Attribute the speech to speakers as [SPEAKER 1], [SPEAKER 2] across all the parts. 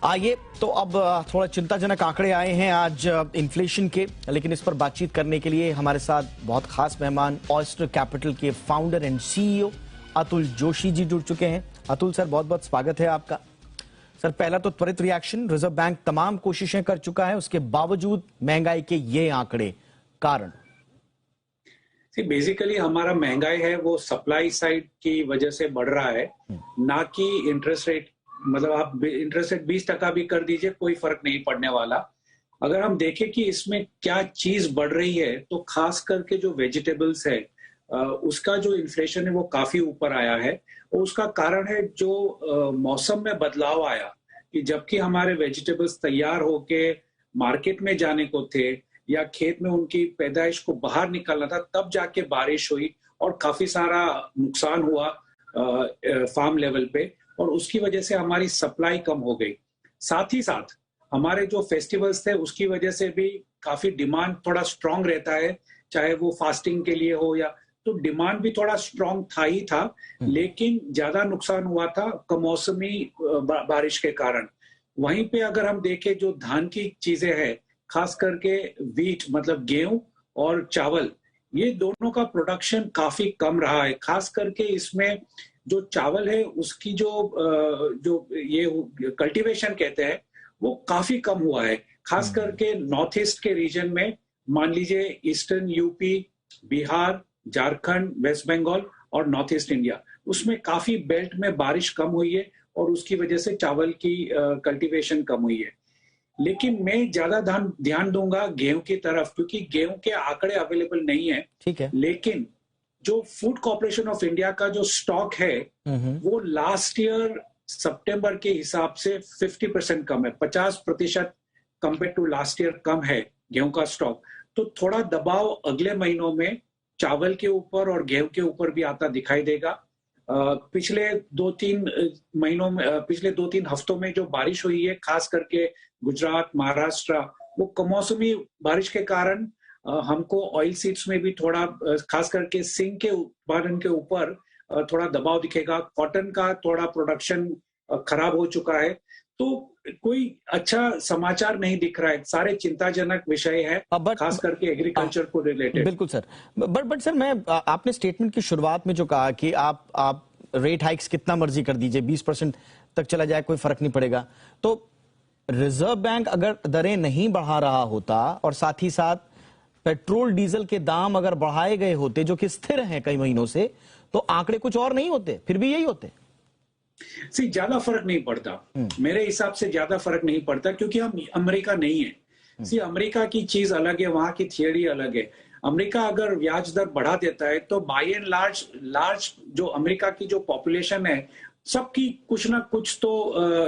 [SPEAKER 1] आइए तो अब थोड़ा चिंताजनक आंकड़े आए हैं आज इन्फ्लेशन के, लेकिन इस पर बातचीत करने के लिए हमारे साथ बहुत खास मेहमान ऑयस्टर कैपिटल के founder and CEO Atul Joshi ji जुड़ चुके हैं। अतुल सर, बहुत बहुत स्वागत है आपका। सर, पहला तो त्वरित रिएक्शन, रिजर्व बैंक तमाम कोशिशें कर चुका है, उसके बावजूद महंगाई के ये आंकड़े, कारण?
[SPEAKER 2] बेसिकली हमारा महंगाई है वो सप्लाई साइड की वजह से बढ़ रहा है, ना कि इंटरेस्ट रेट। मतलब आप इंटरेस्ट रेट 20% भी कर दीजिए, कोई फर्क नहीं पड़ने वाला। अगर हम देखें कि इसमें क्या चीज बढ़ रही है, तो खास करके जो वेजिटेबल्स है उसका जो इन्फ्लेशन है वो काफी ऊपर आया है। और उसका कारण है जो मौसम में बदलाव आया, कि जबकि हमारे वेजिटेबल्स तैयार होके मार्केट में जाने को थे या खेत में उनकी पैदाइश को बाहर निकलना था, तब जाके बारिश हुई और काफी सारा नुकसान हुआ फार्म लेवल पे, और उसकी वजह से हमारी सप्लाई कम हो गई। साथ ही साथ हमारे जो फेस्टिवल्स थे उसकी वजह से भी काफी डिमांड थोड़ा स्ट्रांग रहता है, चाहे वो फास्टिंग के लिए हो या, तो डिमांड भी थोड़ा स्ट्रांग था ही था, लेकिन ज्यादा नुकसान हुआ था कमौसमी बारिश के कारण। वहीं पे अगर हम देखें जो धान की चीजें हैं, खास करके वीट मतलब गेहूं और चावल, ये दोनों का प्रोडक्शन काफी कम रहा है। खास करके इसमें जो चावल है उसकी जो ये कल्टीवेशन कहते हैं वो काफी कम हुआ है। खास करके नॉर्थ ईस्ट के रीजन में, मान लीजिए eastern UP, Bihar, Jharkhand, west Bengal और नॉर्थ ईस्ट इंडिया, उसमें काफी बेल्ट में बारिश कम हुई है और उसकी वजह से चावल की कल्टीवेशन कम हुई है। लेकिन मैं ज्यादा ध्यान दूंगा गेहूं की तरफ, क्योंकि गेहूं के आंकड़े अवेलेबल नहीं है। ठीक है, लेकिन जो फूड कॉर्पोरेशन ऑफ इंडिया का जो स्टॉक है वो लास्ट ईयर सितंबर के हिसाब से 50% कम है, 50% कंपेयर टू लास्ट ईयर कम है गेहूं का स्टॉक। तो थोड़ा दबाव अगले महीनों में चावल के ऊपर और गेहूं के ऊपर भी आता दिखाई देगा। पिछले 2-3 महीनों में, पिछले 2-3 हफ्तों में जो बारिश हुई है, खास करके गुजरात, महाराष्ट्र, वो कमौसमी बारिश के कारण हमको ऑयल सीड्स में भी थोड़ा, खास करके सिंग के उत्पादन के ऊपर थोड़ा दबाव दिखेगा। कॉटन का थोड़ा प्रोडक्शन खराब हो चुका है, तो कोई अच्छा समाचार नहीं दिख रहा है। सारे चिंताजनक विषय है, खास करके एग्रीकल्चर को रिलेटेड।
[SPEAKER 1] बिल्कुल सर, बट सर, मैं आपने स्टेटमेंट की शुरुआत में जो कहा कि आप रेट हाइक्स कितना मर्जी कर दीजिए, 20% तक चला जाए कोई फर्क नहीं पड़ेगा, तो रिजर्व बैंक अगर दरें नहीं बढ़ा रहा होता और साथ ही साथ पेट्रोल डीजल के दाम अगर बढ़ाए गए होते जो कि स्थिर हैं कई महीनों से, तो आंकड़े कुछ और नहीं होते, फिर भी यही होते।
[SPEAKER 2] ज्यादा फर्क नहीं पड़ता, मेरे हिसाब से ज्यादा फर्क नहीं पड़ता, क्योंकि हम अमेरिका नहीं है। अमेरिका की चीज अलग है, वहां की थियरी अलग है। अमेरिका अगर ब्याज दर बढ़ा देता है तो बाय एंड लार्ज जो अमेरिका की जो पॉपुलेशन है, सबकी कुछ ना कुछ तो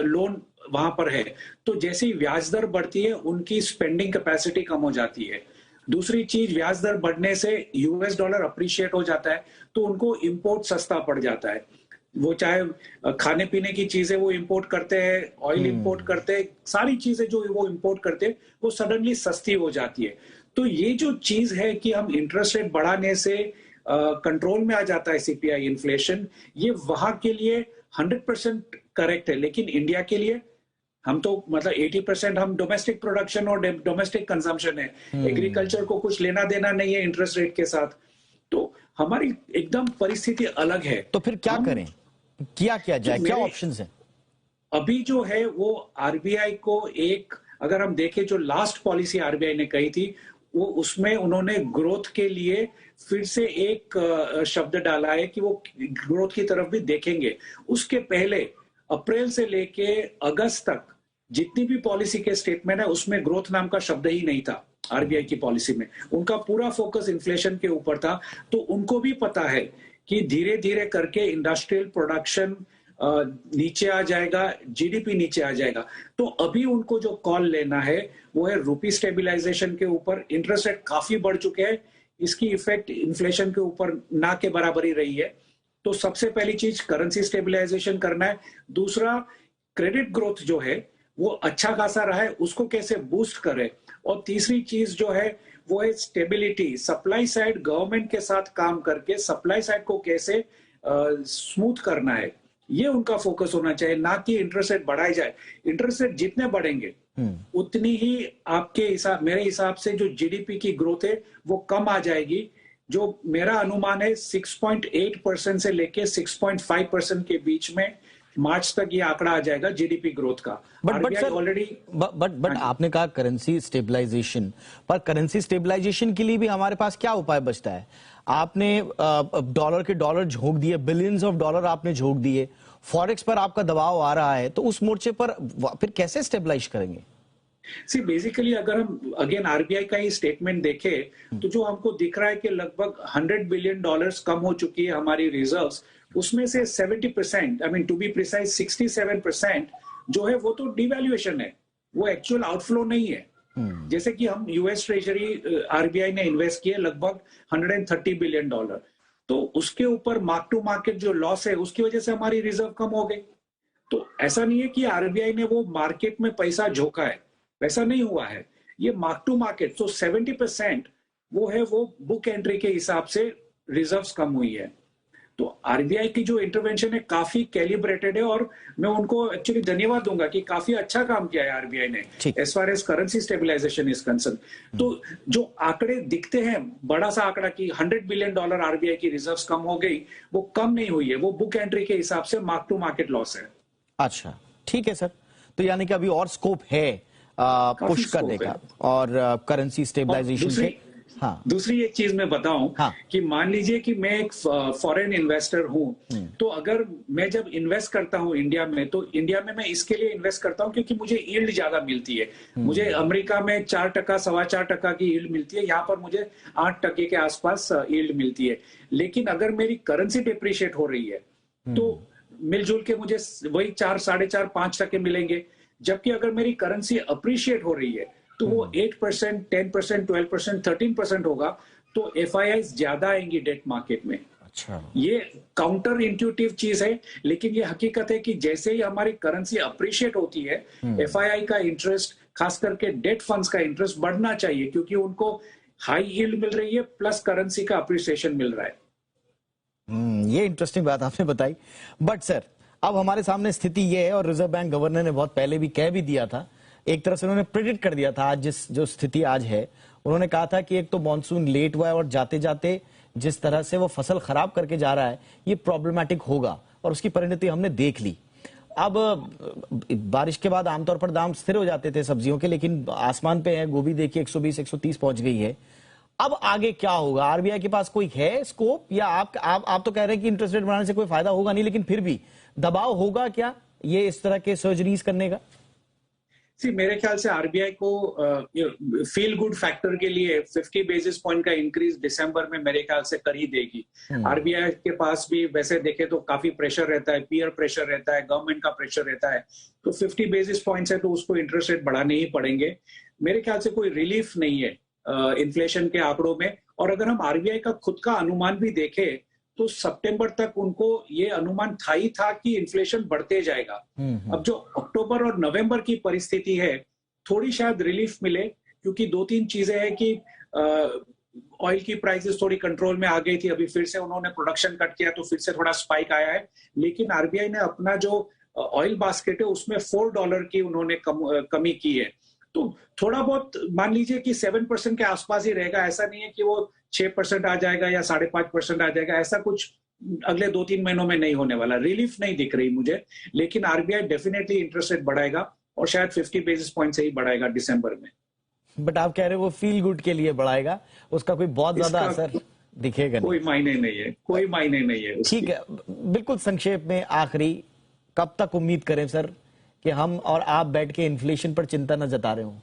[SPEAKER 2] लोन वहां पर है। तो जैसे ही ब्याज दर बढ़ती है उनकी स्पेंडिंग कैपेसिटी कम हो जाती है। दूसरी चीज, ब्याज दर बढ़ने से यूएस डॉलर अप्रिशिएट हो जाता है, तो उनको इंपोर्ट सस्ता पड़ जाता है। वो चाहे खाने पीने की चीजें वो इंपोर्ट करते हैं, ऑयल इंपोर्ट करते हैं, सारी चीजें जो वो इंपोर्ट करते हैं वो सडनली सस्ती हो जाती है। तो ये जो चीज है कि हम इंटरेस्ट रेट बढ़ाने से कंट्रोल में आ जाता है सीपीआई इन्फ्लेशन, ये वहां के लिए 100% करेक्ट है। लेकिन इंडिया के लिए हम तो मतलब 80% हम डोमेस्टिक प्रोडक्शन और डोमेस्टिक कंजम्पशन है, एग्रीकल्चर को कुछ लेना देना नहीं है इंटरेस्ट रेट के साथ। तो हमारी एकदम परिस्थिति अलग है।
[SPEAKER 1] तो फिर क्या करें, क्या किया जाए, क्या ऑप्शंस हैं?
[SPEAKER 2] अभी जो है वो आरबीआई को एक, अगर हम देखें जो लास्ट पॉलिसी आरबीआई ने कही थी, वो उसमें उन्होंने ग्रोथ के लिए फिर से एक शब्द डाला है कि वो ग्रोथ की तरफ भी देखेंगे। उसके पहले अप्रैल से लेके अगस्त तक जितनी भी पॉलिसी के स्टेटमेंट है उसमें ग्रोथ नाम का शब्द ही नहीं था। आरबीआई की पॉलिसी में उनका पूरा फोकस इन्फ्लेशन के ऊपर था। तो उनको भी पता है कि धीरे धीरे करके इंडस्ट्रियल प्रोडक्शन नीचे आ जाएगा, जीडीपी नीचे आ जाएगा। तो अभी उनको जो कॉल लेना है वो है रूपी स्टेबिलाईजेशन के ऊपर। इंटरेस्ट रेट काफी बढ़ चुके हैं, इसकी इफेक्ट इन्फ्लेशन के ऊपर ना के बराबर ही रही है। तो सबसे पहली चीज करेंसी स्टेबिलाईजेशन करना है। दूसरा, क्रेडिट ग्रोथ जो है वो अच्छा खासा रहा है, उसको कैसे बूस्ट करे। और तीसरी चीज जो है वो है स्टेबिलिटी, सप्लाई साइड गवर्नमेंट के साथ काम करके सप्लाई साइड को कैसे स्मूथ करना है। ये उनका फोकस होना चाहिए, ना कि इंटरेस्ट रेट बढ़ाई जाए। इंटरेस्ट रेट जितने बढ़ेंगे उतनी ही मेरे हिसाब से जो जीडीपी की ग्रोथ है वो कम आ जाएगी। जो मेरा अनुमान है 6.8% से लेके 6.5% के बीच में मार्च तक ये आंकड़ा आ जाएगा जीडीपी ग्रोथ का।
[SPEAKER 1] बट सर ऑलरेडी बट आपने कहा करेंसी स्टेबलाइजेशन, पर करेंसी स्टेबलाइजेशन के लिए भी हमारे पास क्या उपाय बचता है? आपने डॉलर के डॉलर झोंक दिए, बिलियंस ऑफ डॉलर आपने झोंक दिए, फॉरेक्स पर आपका दबाव आ रहा है, तो उस मोर्चे पर फिर कैसे स्टेबलाइज करेंगे?
[SPEAKER 2] सी बेसिकली अगर हम अगेन आरबीआई का ही स्टेटमेंट देखें तो जो हमको दिख रहा है कि लगभग $100 बिलियन कम हो चुकी है हमारी रिजर्व्स, उसमें से 70%, I mean to be precise 67% जो है वो तो डिवैल्यूएशन है, वो एक्चुअल आउटफ्लो नहीं है। जैसे कि हम यूएस ट्रेजरी आरबीआई ने इन्वेस्ट किए लगभग $130 बिलियन, तो उसके ऊपर मार्क टू मार्केट जो लॉस है उसकी वजह से हमारी रिजर्व कम हो गई। तो ऐसा नहीं है कि आरबीआई ने वो मार्केट में पैसा झोंका है, वैसा नहीं हुआ है, ये मार्क टू मार्केट। तो 70% वो है वो बुक एंट्री के हिसाब से रिजर्व्स कम हुई है। तो आरबीआई की जो इंटरवेंशन है काफी कैलिब्रेटेड है और मैं उनको एक्चुअली धन्यवाद दूंगा कि काफी अच्छा काम किया है आरबीआई ने as far as currency stabilization is concern. तो जो आंकड़े दिखते हैं, बड़ा सा आंकड़ा कि $100 बिलियन आरबीआई की रिजर्व्स कम हो गई, वो कम नहीं हुई है, वो बुक एंट्री के हिसाब से मार्क टू मार्केट लॉस है।
[SPEAKER 1] अच्छा, ठीक है सर। तो यानी कि अभी और स्कोप है पुश करने का और करेंसी स्टेबलाइजेशन के। हाँ,
[SPEAKER 2] दूसरी एक चीज मैं बताऊं,
[SPEAKER 1] हाँ,
[SPEAKER 2] कि मान लीजिए कि मैं एक फॉरेन इन्वेस्टर हूं, तो अगर मैं जब इन्वेस्ट करता हूं इंडिया में, तो इंडिया में मैं इसके लिए इन्वेस्ट करता हूं क्योंकि मुझे यील्ड ज्यादा मिलती है। मुझे अमेरिका में 4%, 4.25% की यील्ड मिलती है, यहाँ पर मुझे 8% के आसपास यील्ड मिलती है। लेकिन अगर मेरी करेंसी डिप्रिशिएट हो रही है तो मिलजुल के मुझे वही 4, 4.5, 5% मिलेंगे। जबकि अगर मेरी करेंसी अप्रिशिएट हो रही है तो वो 8%, 10%, 12%, 13% होगा, तो एफआईआईज ज्यादा आएंगी डेट मार्केट में।
[SPEAKER 1] अच्छा,
[SPEAKER 2] ये काउंटर इंट्यूटिव चीज है, लेकिन ये हकीकत है कि जैसे ही हमारी करेंसी अप्रिशिएट होती है, एफआईआई का इंटरेस्ट, खास करके डेट फंड्स का इंटरेस्ट बढ़ना चाहिए, क्योंकि उनको हाई यील्ड मिल रही है प्लस करेंसी का अप्रिसिएशन मिल रहा है।
[SPEAKER 1] ये इंटरेस्टिंग बात आपने बताई। बट सर, अब हमारे सामने स्थिति ये है, और रिजर्व बैंक गवर्नर ने बहुत पहले भी कह भी दिया था, एक तरह से उन्होंने प्रेडिक्ट कर दिया था आज जो स्थिति आज है। उन्होंने कहा था कि एक तो मॉनसून लेट हुआ है और जाते जाते जिस तरह से वो फसल खराब करके जा रहा है ये प्रॉब्लमैटिक होगा, और उसकी परिणति हमने देख ली। अब बारिश के बाद आमतौर पर दाम स्थिर हो जाते थे सब्जियों के, लेकिन आसमान पे है, गोभी देखिए 120, 130 पहुंच गई है। अब आगे क्या होगा? आरबीआई के पास कोई है स्कोप, या आप तो कह रहे हैं कि इंटरेस्ट रेट बढ़ाने से कोई फायदा होगा नहीं, लेकिन फिर भी दबाव होगा क्या ये इस तरह के सर्जरीज करने का?
[SPEAKER 2] मेरे ख्याल से आरबीआई को फील गुड फैक्टर के लिए 50 बेसिस पॉइंट का इंक्रीज दिसंबर में मेरे ख्याल से कर ही देगी। आरबीआई के पास भी वैसे देखे तो काफी प्रेशर रहता है, पीयर प्रेशर रहता है, गवर्नमेंट का प्रेशर रहता है, तो 50 बेसिस पॉइंट्स है तो उसको इंटरेस्ट रेट बढ़ाने ही पड़ेंगे। मेरे ख्याल से कोई रिलीफ नहीं है इन्फ्लेशन के आंकड़ों में। और अगर हम आरबीआई का खुद का अनुमान भी देखें तो सितंबर तक उनको ये अनुमान था ही था कि इन्फ्लेशन बढ़ते जाएगा। अब जो अक्टूबर और नवंबर की परिस्थिति है, थोड़ी शायद रिलीफ मिले, क्योंकि 2-3 चीजें हैं कि ऑयल की प्राइसेस थोड़ी कंट्रोल में आ गई थी, अभी फिर से उन्होंने प्रोडक्शन कट किया तो फिर से थोड़ा स्पाइक आया है। लेकिन आरबीआई ने अपना जो ऑयल बास्केट है उसमें $4 की उन्होंने कमी की है। तो थोड़ा बहुत मान लीजिए कि 7% के आसपास ही रहेगा, ऐसा नहीं है कि वो 6% आ जाएगा या 5.5% आ जाएगा, ऐसा कुछ अगले 2-3 महीनों में नहीं होने वाला। रिलीफ नहीं दिख रही मुझे, लेकिन आरबीआई डेफिनेटली इंटरेस्ट रेट बढ़ाएगा और शायद 50 बेसिस पॉइंट से ही बढ़ाएगा दिसंबर में।
[SPEAKER 1] बट आप कह रहे हो वो फील गुड के लिए बढ़ाएगा, उसका कोई बहुत ज्यादा असर दिखेगा नहीं?
[SPEAKER 2] कोई मायने नहीं है, कोई मायने नहीं है।
[SPEAKER 1] ठीक है, बिल्कुल संक्षेप में आखिरी, कब तक उम्मीद करें सर कि हम और आप बैठ के इन्फ्लेशन पर चिंता न जता रहे हो?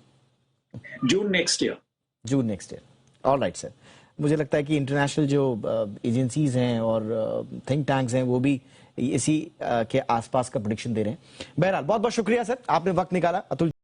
[SPEAKER 2] जून नेक्स्ट ईयर।
[SPEAKER 1] ऑलराइट सर, मुझे लगता है कि इंटरनेशनल जो एजेंसीज हैं और थिंक टैंक्स हैं वो भी इसी के आसपास का प्रेडिक्शन दे रहे हैं। बहरहाल बहुत बहुत शुक्रिया सर, आपने वक्त निकाला। अतुल